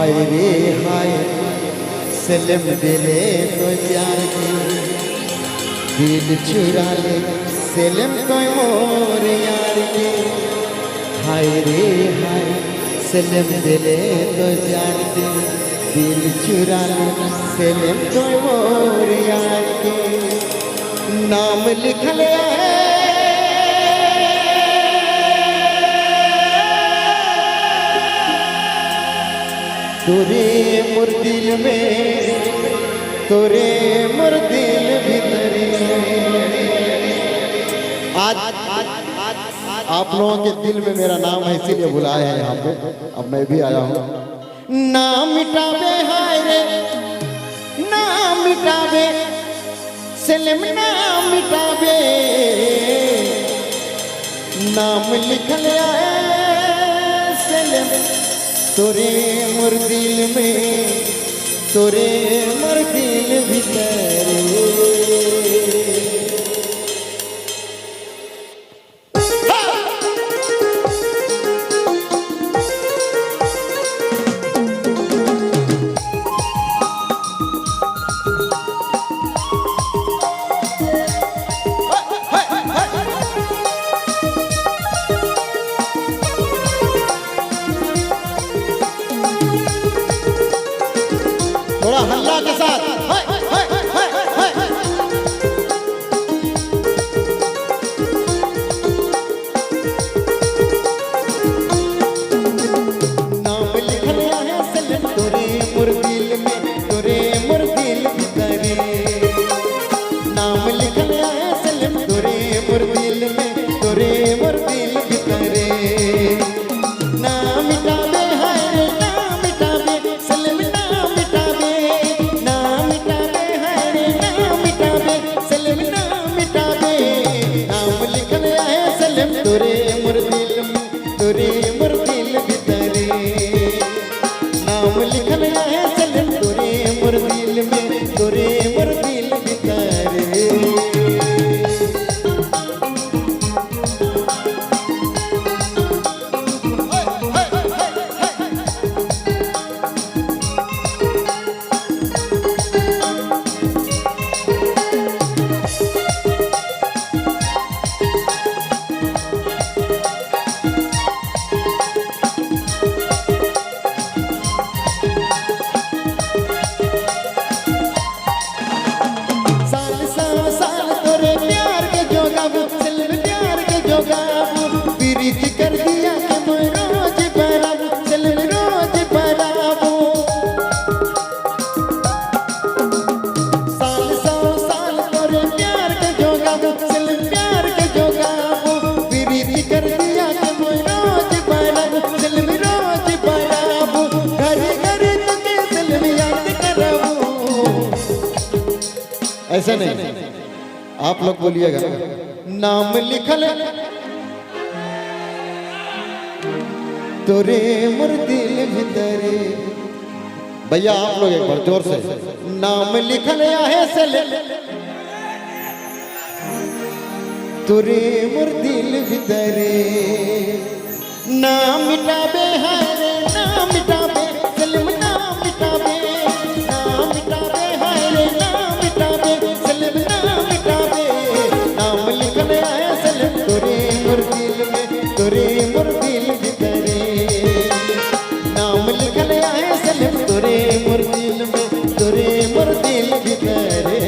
हाय रे हाय सलम दिले तो प्यार की दिल चुरा ले सलम तो मोर यार की हाय रे हाय सलम दिले तो प्यार की दिल चुरा ले सलम तो मोर यार की नाम लिख लिया है तोरे मोर दिल में तोरे मोर दिल भीतरी आज आप लोगों के दिल में मेरा नाम है इसीलिए बुलाया है यहाँ पे। अब मैं भी आया हूँ। नाम मिटावे हाय रे नाम मिटावे सलम नाम मिटावे नाम लिख लिया है सलम तोरे मोर दिल में तोरे मोर दिल भीतर थोड़ा हल्ला के साथ हाय हाय हाय हाय नाम लिख लिया है सलम तोरे मोर दिल में तोरे मोर दिल भीतरे नाम लिख लिया है सलम तोरे मोर दिल में तोरे मोर दिल भीतरे नाम मिटावे हाय रे नाम मिटावे सलम नाम मिटावे नाम मिटावे हाय रे नाम मिटावे सलम नाम मिटावे नाम लिख लिया है सलम तोरे मोर दिल में तोरे मोर दिल भीतरे नाम लिख लिया है सलम तोरे मोर दिल में तोरे मोर दिल भीतरे साल तोरे प्यार के जोगाबू सलम प्यार के जोगाबू प्रीति कर दिया कि मैं रोज बराबू सलम रोज बराबू साल तोरे प्यार के जोगाबू सलम प्यार के जोगाबू प्रीति कर दिया कि मैं रोज बराबू सलम रोज बराबू घर घर तुके सलम याद कराबू ऐसा नहीं आप लोग बोलिएगा नाम लिखल तोरे मोर दिल भीतरे भैया आप लोग एक बार जोर से नाम लिखल है सलम तोरे मोर दिल भीतरे नाम मिटावे हाय रे नाम मिटावे सलम नाम मिटावे नाम मिटावे हाय रे नाम मिटावे सलम नाम मिटावे नाम लिख लिया है सलम तोरे मोर दिल में तोरे मोर दिल भीतरे नाम लिख लिया है सलम तोरे मोर दिल में तोरे मोर दिल भीतरे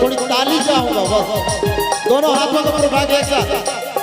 थोड़ी ताली चाहूंगा बस। दोनों हाथों को ऊपर उठा के एक साथ